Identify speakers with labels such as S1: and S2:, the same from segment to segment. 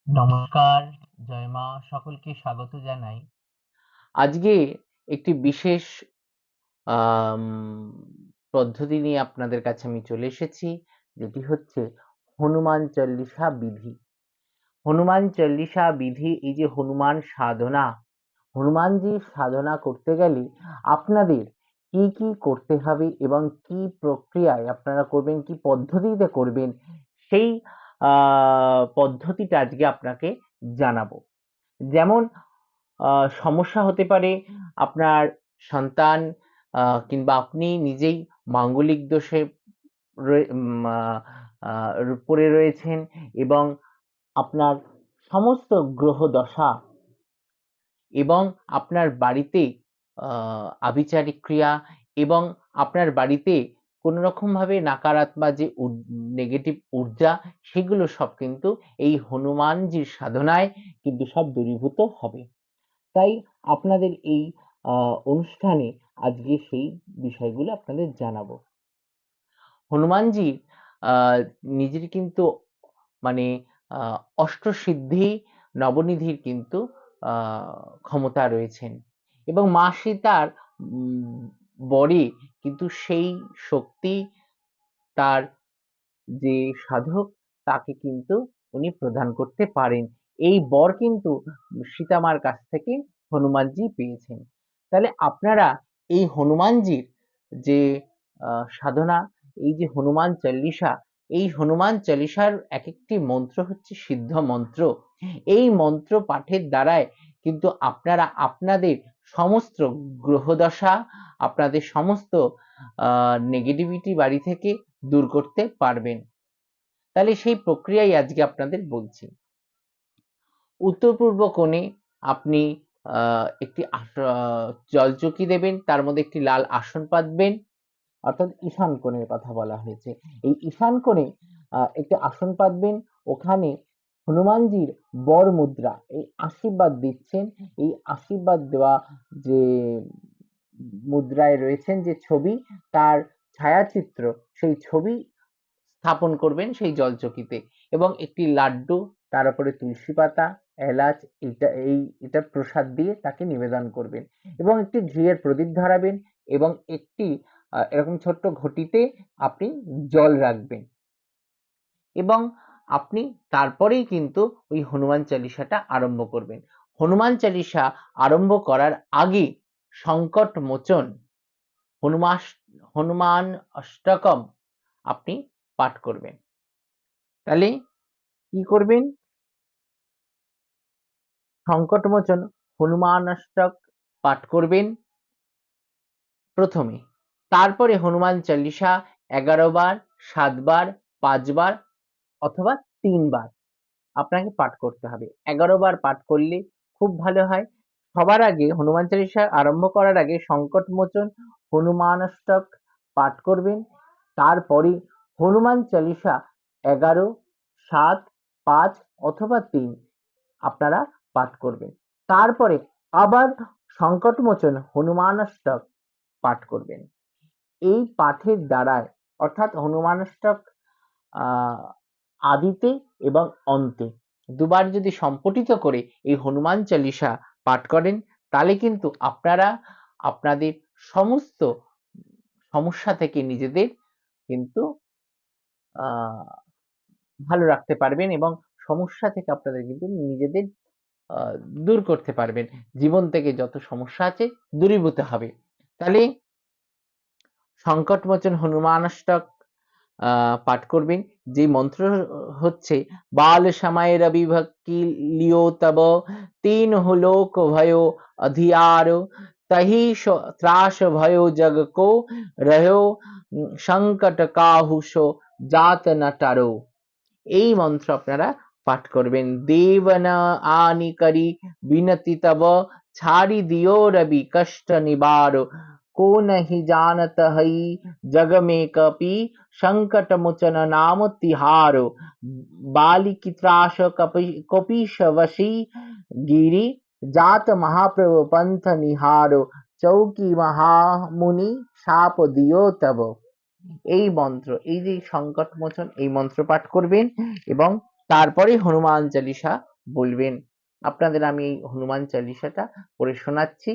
S1: নমস্কার, জয় মা, সকলকে স্বাগত জানাই।
S2: আজকে একটি বিশেষ আম পদ্ধতি নিয়ে আপনাদের কাছে আমি চলে এসেছি, যেটি হচ্ছে হনুমান চল্লিশা বিধি। হনুমান চল্লিশা বিধি, এই যে হনুমান সাধনা, হনুমানজির সাধনা করতে গেলে আপনাদের কি কি করতে হবে এবং কি প্রক্রিয়ায় আপনারা করবেন, কি পদ্ধতিতে করবেন, সেই পদ্ধতিটা আজকে আপনাকে জানাবো। যেমন সমস্যা হতে পারে আপনার সন্তান কিংবা আপনি নিজেই মাঙ্গলিক দোষে পড়ে রয়েছেন এবং আপনার সমস্ত গ্রহ দশা এবং আপনার বাড়িতে আভিচারিক ক্রিয়া এবং আপনার বাড়িতে কোনো রকমভাবে নাকারাত্মক যে নেগেটিভ ঊর্জা, সেগুলো সব কিন্তু এই হনুমানজির সাধনায় কিন্তু সব দূরীভূত হবে। তাই আপনাদের এই অনুষ্ঠানে আজকে সেই বিষয়গুলো আপনাদের জানাবো। হনুমানজি নিজের কিন্তু মানে অষ্টসিদ্ধি নবনিধির কিন্তু ক্ষমতা রয়েছেন এবং মা সীতার বরে কিন্তু সেই শক্তি তার যে সাধক তাকে কিন্তু উনি প্রদান করতে পারেন। এই বর কিন্তু সীতামার কাছ থেকে হনুমানজি পেয়েছেন। তাহলে আপনারা এই হনুমানজির যে সাধনা, এই যে হনুমান চল্লিশা, এই হনুমান চল্লিশার এক একটি মন্ত্র হচ্ছে সিদ্ধ মন্ত্র। এই মন্ত্র পাঠের দ্বারাই কিন্তু আপনারা আপনাদের সমস্ত গ্রহদশা, আপনাদের সমস্ত নেগেটিভিটি বাড়ি থেকে দূর করতে পারবেন। তাহলে সেই প্রক্রিয়াই আজকে আপনাদের বলছি। উত্তর পূর্ব কোণে আপনি একটি জলচৌকি দেবেন, তার মধ্যে একটি লাল আসন পাতবেন, অর্থাৎ ঈশান কোণের কথা বলা হয়েছে। এই ঈশান কোণে একটি আসন পাতবেন, ওখানে হনুমানজির বর মুদ্রা, এই আশীর্বাদ দিচ্ছেন, এই আশীর্বাদ দেওয়া যে মুদ্রায় রয়েছেন যে ছবি, তার ছায়াচিত্র, সেই ছবি স্থাপন করবেন সেই জলচৌকিতে এবং একটি লাড্ডু, তার উপরে তুলসী পাতা, এলাচ, এটা প্রসাদ দিয়ে তাকে নিবেদন করবেন এবং একটি ঘিয়ের প্রদীপ ধরাবেন এবং একটি এরকম ছোট্ট ঘটিতে আপনি জল রাখবেন এবং আপনি তারপরেই কিন্তু ওই হনুমান চালিসাটা আরম্ভ করবেন। হনুমান চালিসা আরম্ভ করার আগে সংকট মোচন হনুমান অষ্টকম আপনি পাঠ করবেন। তাহলে কি করবেন? সংকটমোচন হনুমানাষ্টক পাঠ করবেন প্রথমে, তারপরে হনুমান চল্লিশা 11 বার, 7 বার, 5 বার অথবা 3 বার আপনাকে পাঠ করতে হবে। 11 বার পাঠ করলে খুব ভালো হয়। সবার আগে হনুমান চল্লিশা আরম্ভ করার আগে সংকটমোচন হনুমানাষ্টক পাঠ করবেন, তারপরে হনুমান চল্লিশা 11, 7, 5 অথবা 3 আপনারা পাঠ করবেন। তারপরে আবার সংকটমোচন হনুমানাষ্টক পাঠ করবেন। এই পাঠের দ্বারায়, অর্থাৎ হনুমানাষ্টক আদিতে এবং অন্তে দুবার যদি সম্পঠিত করে এই হনুমান চালিসা পাঠ করেন, তাহলে কিন্তু আপনারা আপনাদের সমস্ত সমস্যা থেকে নিজেদের কিন্তু ভালো রাখতে পারবেন এবং সমস্যা থেকে আপনাদের কিন্তু নিজেদের দূর করতে পারবেন। জীবন থেকে যত সমস্যা আছে দূরীভূত হবে। তাহলে সংকটমোচন হনুমানাষ্টক পাঠ করবেন, যে মন্ত্র হচ্ছে বাল সময় রবি ভক্তি লিও তব तीन हो लोक भयो अधियारो तही त्रास भयो जग को रहो সংকট কাহুসো জাত ন টারো। এই মন্ত্র আপনারা পাঠ করবেন। দেবন আনি করি বিনতি তব ছাড়ি দিও রবি কষ্ট নিবারো को नहीं जानत हई जग में कपि संकट मोचन नाम तिहारो बाली की त्रास कपीश वशी गिरी जात महाप्रभु पंथ निहारो चौकी महामुनि साप दियो तब। এই মন্ত্র, এই যে সংকট মোচন, এই মন্ত্র পাঠ করবেন এবং তারপরে হনুমান চালিসা বলবেন। আপনাদের আমি এই হনুমান চালিসাটা পড়ে শোনাচ্ছি।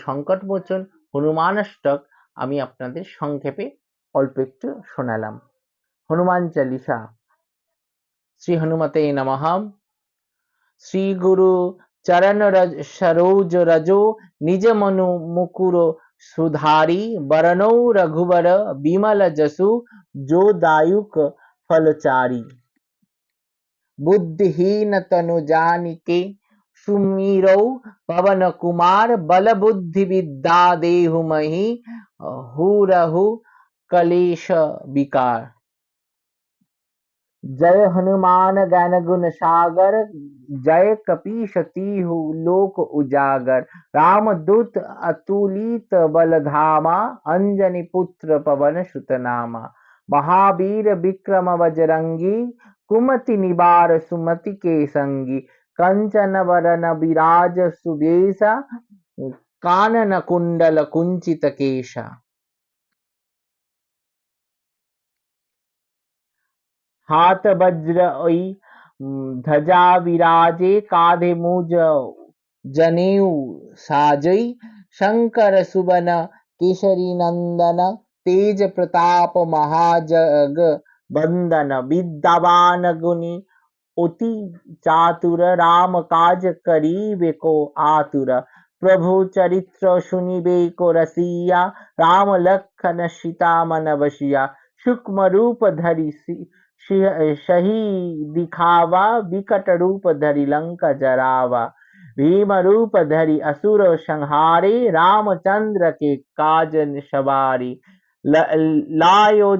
S2: সংকটমোচন হনুমানষ্টক আমি আপনাদের সংক্ষেপে অল্প একটু শোনালাম। হনুমান চালিসা। শ্রী হনুমতে নমঃ। শ্রী গুরু চरण सरोज रजो निज मनु मुकुर सुधारी बरनौ रघुबर बिमल जसु जो दायुक फलचारी। बुद्धिहीन तनु जानिके सुमिरौ पवन कुमार बल बुद्धि विद्या देहु महि हूरहु कलेश विकार। जय हनुमान ज्ञान गुण सागर जय कपीश तीहु लोक उजागर। रामदूत अतुलित बल धामा अंजनी पुत्र पवन सुत नामा। महावीर विक्रम बजरंगी कुमति निवार सुमति के संगी। कंचन वरन विराज सुबेसा कानन कुंडल कुंचित केशा। हाथ वज्र ओई ध्वजा विराजे काधे मुज जनेऊ साजई। शंकर सुबन केसरी नंदन तेज प्रताप महाजग बंदन। विद्यावान गुणी अति चातुर राम काज करिबे को आतुर। प्रभु चरित्र सुनिबे को रसिया राम लखन सीता मन बसिया। सूक्ष्म रूप धरि सही दिखावा विकट रूप धरि लंका जरावा। भीम रूप धरि असुर संहारे रामचंद्र के काज सवारे। लायो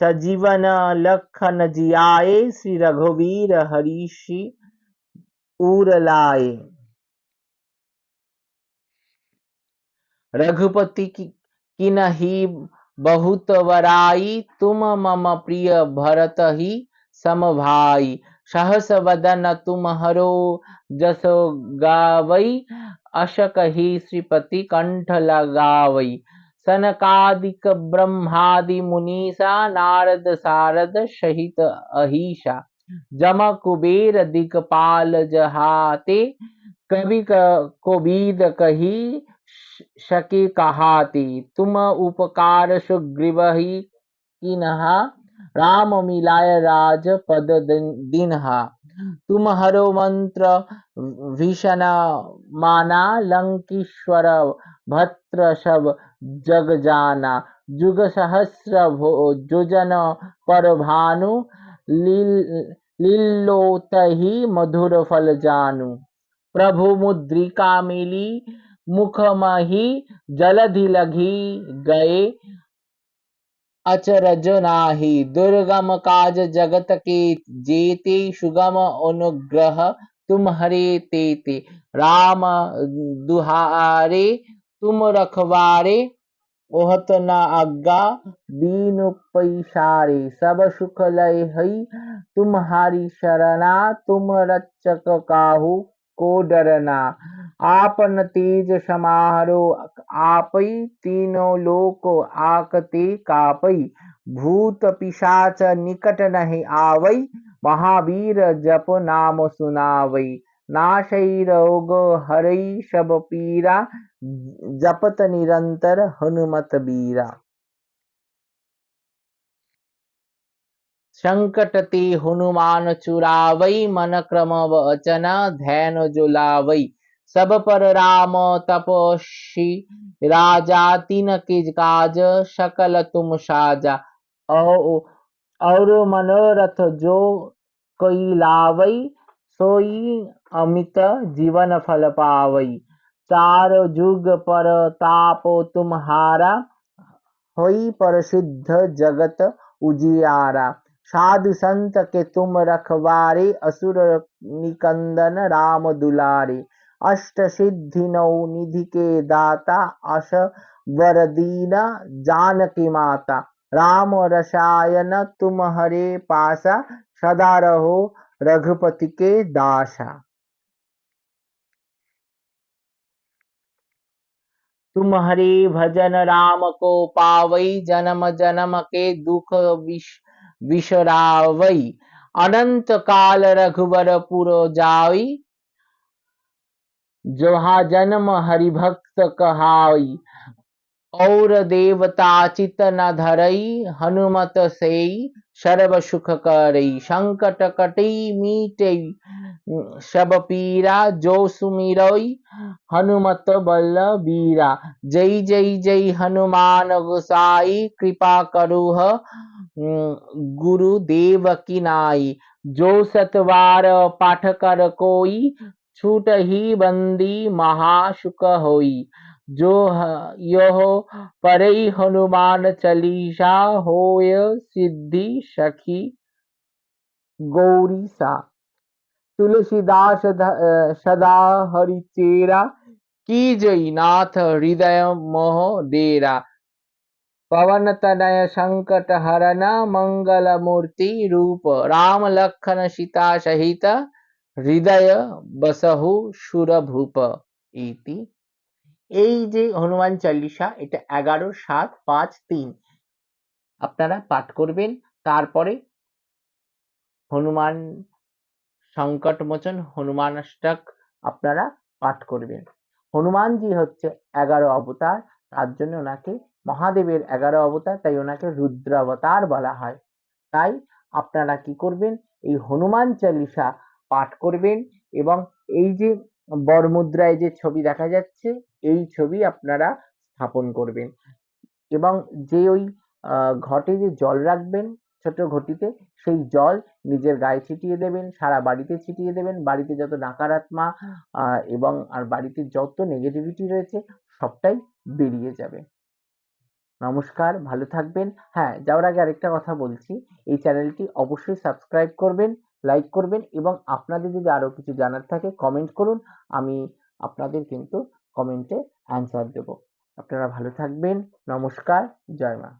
S2: सजीवन लखन जियाए श्री रघुवीर हरिषि उर लाए। रघुपति किन्ही बहुत बड़ाई तुम मम प्रिय भरत ही सम भाई। सहस वदन तुम्हरो जसो गावई अस कही श्रीपति कंठ लगावई। सनकादिक ब्रह्मादि मुनीसा नारद सारद सहित अहिसा। जम कुबेर दिक्पाल जहाते कवि कोविद कही सके कहाते। तुम उपकार सुग्रीवहि कीन्हा राम मिलाय राज पद दीन्हा। तुम्हरो मंत्र भीषण माना लंकेश्वर भद्र सब जग जाना। जुग सहस्र योजन पर भानु लील्योतहि मधुर फल जानू। प्रभु मुद्रिका मिली मुख मही जलधि लघि गए अचरज नाही। दुर्गम काज जगत के जेते सुगम अनुग्रह तुम्हरे तेते। राम दुहारे तुम रखवारे ओहत न आज्ञा बीनु पैसारे। सब सुख लय हई तुम्हारी शरणा तुम रक्षक काहू को डरना। आपन तेज समारो आपै तीनों लोक आकते कापै। भूत पिशाच निकट नहीं आवै महावीर जप नाम सुनावै। नाशै रोग हरै सब पीरा जपत निरंतर हनुमत बीरा। संकट ते हनुमान चुरावै मन क्रम वचन ध्यान जुलावै। सब पर राम तपस्वी राजा तिन के काज सकल तुम साजा। और मनोरथ जो कोई लावै सोई अमित जीवन फल पावै। चार जुग पर ताप तुम्हारा होई प्रसिद्ध जगत उजियारा। साधु संत के तुम रखवारे असुर निकंदन राम दुलारे। अष्ट सिद्धि नौ निधि के दाता अस वर दीना जानकी माता। राम रसायन तुम्हारे पासा सदा रहो रघुपति के दासा। तुम्हारे भजन राम को पावई जन्म जन्म के दुख विसरावई। अनंत काल रघुबर पुर जाई, जहाँ जन्म हरि भक्त कहाई। और देवता चित न धरई, हनुमत सेई सर्व सुख करई। संकट कटई मीटई सब पीरा, जो सुमिरई हनुमत बल बीरा। जय जय जय हनुमान गोसाई, कृपा करुह गुरुदेव की नाई। जो सतवार पाठ कर कोई, छूटहि बंदी महासुख होई। जो यह पढ़ई हनुमान चालीसा, होय सिद्धि सखी गौरी सा। तुलसीदास सदा हरिचेरा, की जय नाथ हृदय मोह डेरा। पवन तनय संकट हरन, मंगल मूर्ति रूप। राम लखन सीता सहित, হৃদয় বসহু সুরভূপ ইতি। এই যে হনুমান চালিসা, এটা 11, 7, 5, 3 আপনারা পাঠ করবেন। তারপরে হনুমান সংকট মোচন হনুমান অষ্টক আপনারা পাঠ করবেন। হনুমানজি হচ্ছে 11 অবতার, তার জন্য ওনাকে মহাদেবের 11 অবতার, তাই ওনাকে রুদ্রাবতার বলা হয়। তাই আপনারা কি করবেন, এই হনুমান চালিসা পাঠ করবেন এবং এই যে বরমুদ্রায় যে ছবি দেখা যাচ্ছে, এই ছবি আপনারা স্থাপন করবেন এবং যে ওই ঘটে যে জল রাখবেন ছোট ঘটিতে, সেই জল নিজের গায়ে ছিটিয়ে দেবেন, সারা বাড়িতে ছিটিয়ে দেবেন। বাড়িতে যত নাকারাত্মা এবং আর বাড়িতে যত নেগেটিভিটি রয়েছে সবটাই বেরিয়ে যাবে। নমস্কার, ভালো থাকবেন। হ্যাঁ, যাওয়ার আগে আরেকটা কথা বলছি, এই চ্যানেলটি অবশ্যই সাবস্ক্রাইব করবেন, লাইক করবেন এবং আপনাদের যদি আরো কিছু জানার থাকে কমেন্ট করুন, আমি আপনাদের কিন্তু কমেন্টে অ্যান্সার দেব। আপনারা ভালো থাকবেন। নমস্কার, জয় মা।